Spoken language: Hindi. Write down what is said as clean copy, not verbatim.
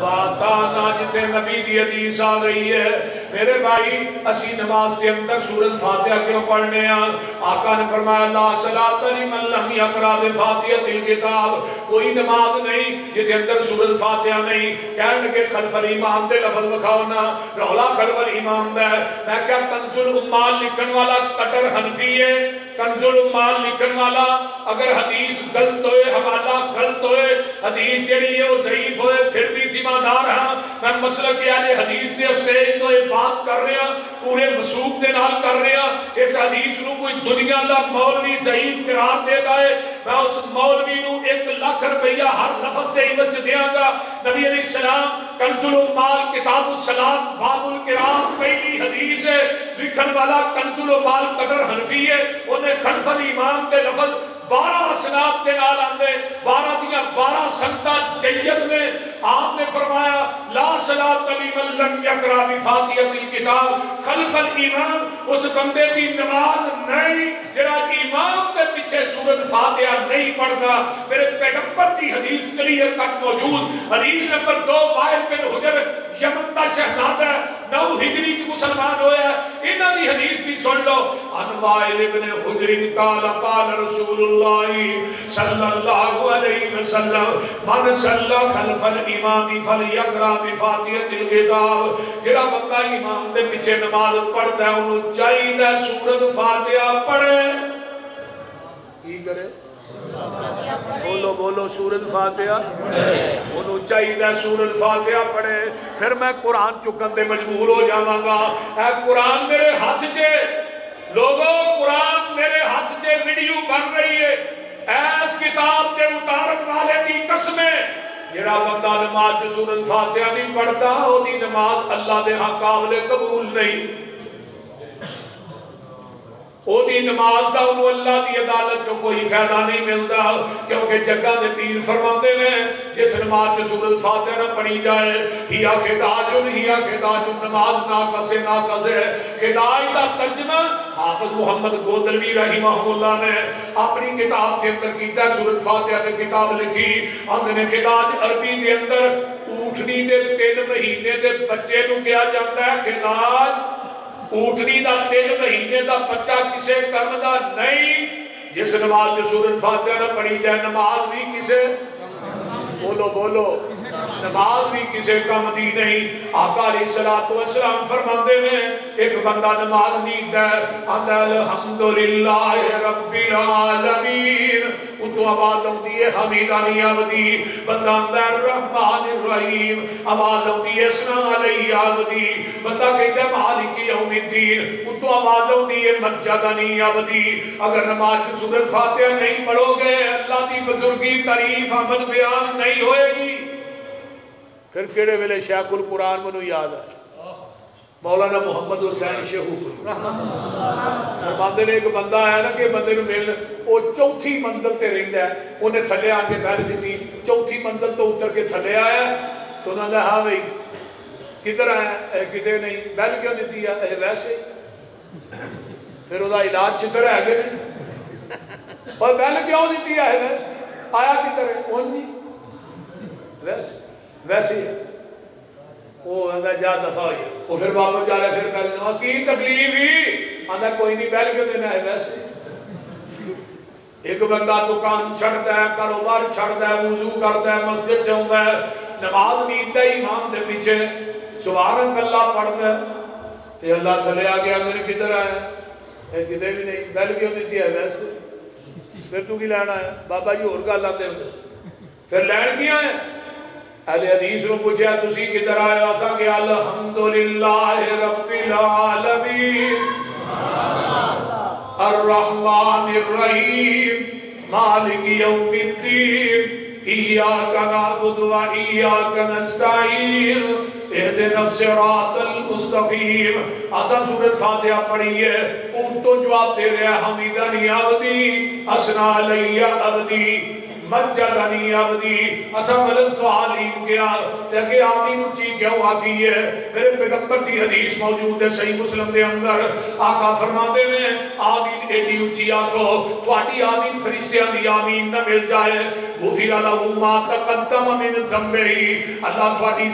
वाताना जिथे नबी दी हदीस आ गई है मेरे भाई असी नमाज के अंदर सूरत फातिहा क्यों पढ़ने आका ने फरमाया ला सलात लिमन लम यक़रा बि फातिहतिल किताब कोई नमाज नहीं जिसके अंदर सूरत फातिहा नहीं कहने लगे खलफल इमाम दे लफ्ज दिखाओ ना रौला खलफल इमाम दा मैं क्या कंजुल उम्माल लिखन वाला कटर हनफी है कंजुल उम्माल लिखन वाला अगर हदीस गलत होए हवाला गलत होए हदीस जड़ी है वो ज़ईफ होए फिर भी जिम्मेदार हां मैं मसलक यानी हदीस दे स्टेज तो ये बात कर रहे हैं पूरे वसूख दे नाल कर रहे हैं इस हदीस नु कोई दुनिया दा मौलवी ज़ईफ करार देता है मैं उस मौलवी नु 1 लाख रुपया हर लफ्ज दे इवज देंगा नबी अलैहि सलाम कंजुल उम्माल किताबुस सलात बाबुल किराम पहली हदीस है लिखन वाला कंजुल उम्माल कदर हनफी है उन्हें खलफल इमाम के लफ्ज 12 असनाद के नाल आंदे 12 दियां 12 संगता जय्यद में आपने फरमाया ला सलात लिमन लम यक़रा बि फातिहतिल किताब खलफल इमाम उस बंदे की नमाज नहीं जेड़ा इमाम के पीछे सूरत फातिहा नहीं पढ़ता मेरे पैगंबर की हदीस क्लियर कट मौजूद हदीस नंबर 2 वाइल बिन हुजर यमन का शहजादा 9 हिजरी च मुसलमान होया इन्हां दी हदीस भी सुन लो अनवाइल इब्न हुजर काल काल रसूलुल्लाह सल्लल्लाहु अलैहि वसल्लम मन सल्ला खलफल इमामी फलयक़रा बि फातिहतिल किताब जेड़ा बंदा इमाम दे पीछे नमाज पढ़दा है उन्हें चाहिए सूरत फातिहा पढ़े की करे बोलो बोलो सूरत फातिहा उन्होंने चाहिए सूरत फातिहा पढ़े फिर मैं कुरान चुकन ते मजबूर हो जावांगा ऐ कुरान मेरे हाथ च लोगों कुरान मेरे हाथ च वीडियो बन रही है ऐस किताब के उतारन वाले की कसमें जेड़ा बंदा नमाज च सूरत फातिहा नहीं पढ़ता ओदी नमाज अल्लाह दे हां काबिल कबूल नहीं ओदी नमाज का उन्होंने अल्लाह की अदालत चो कोई फायदा नहीं मिलता क्योंकि जगह के पीर फरमाते हैं जिस नमाज च सूरत फातिहा ना पढ़ी जाए हिया खिदाजुन नमाज ना कसे खिदाज का तर्जमा हाफिज मुहम्मद गोदलवी रहमहुल्लाह ने अपनी किताब के अंदर कीता सूरत फातिहा की किताब लिखी आंदे खिदाज अरबी के अंदर ऊठनी के 3 महीने के बच्चे को कहा जाता है खिदाज ऊठनी का 3 महीने का बच्चा किसे काम का नहीं जिस नमाज सूरत फातिहा ना पढ़ी जाए नमाज भी किसे बोलो बोलो नमाज भी किसी काम दी नहीं आका अलैहिस्सलातु वस्सलाम फरमाते हैं एक बंदा नमाज नींद है आंदा अल्हम्दुलिल्लाहि रब्बिल आलमीन उतो आवाज आती है हमीदानी अबदी बंदा आंदा रहमानिर रहीम आवाज आती है सना अलैहि अबदी बंदा कहता मालिक यौमिद्दीन उतो आवाज आती है मज्जदनी अबदी अगर नमाज सूरत फातिहा नहीं पढ़ोगे अल्लाह की बुजुर्गी तारीफ आमद बयान नहीं होएगी फिर केड़े वेले शेखुल कुरान मैनू याद है मौलाना मुहम्मद हुसैन शेहू फरमाते ने एक बंदा है ना कि बंदे मिलने वो चौथी मंजिल ते रहिंदा है उन्हें थले आके बैठ दी चौथी मंजिल तो उतर के थले आया तो उन्होंने हाँ भाई किधर आया कितने नहीं बैल क्यों दी है वैसे फिर वह इलाज छितर है नहीं और बैल क्यों दी है वैसे आया किधर है उन जी वैसे वैसे वो आंदा जा दफा हो वो फिर वापस जा रहा फिर बैल की तकलीफ ही आंदा कोई नहीं बैल क्यों देना है वैसे एक बंदा दुकान छड़ता है कारोबार छड़ता है वुजू करता है मस्जिद जाता है नमाज नींद है इमाम के पीछे सुभान अल्लाह पढ़ता है तो अल्लाह चले आ गया मैंने किधर आया कितने भी नहीं बैल क्यों दी है वैसे फिर तू की लैना है बाबा जी होर गल आते फिर लैन की आए अहले हदीस नु पूछया तुसी किधर आए असा के अल्हम्दुलिल्लाह रब्बिल आलमीन अर्रहमानिर रहीम मालिक यौमिद्दीन इय्याका नअबुदु व इय्याका नस्तईन इहदिनस सिरातल मुस्तकीम असा सूरत फातिहा पढ़ी है उन तो जवाब दे रहा हमीदानी अब्दी असना अलैया अब्दी मज्जदनी अब्दी असा गलत सवालीन किया ते अगे आमीन उच्ची क्यों आती है। मेरे पैगंबर की हदीस मौजूद है सही मुस्लिम के अंदर, आका फरमाते ने आमीन एडी उच्ची आखो थोड़ी आमीन फरिश्तियां दी आमीन न मिल जाए, गुफिरा लहू मा तक़द्दम मिन ज़ंबिही, अल्लाह थोड़ी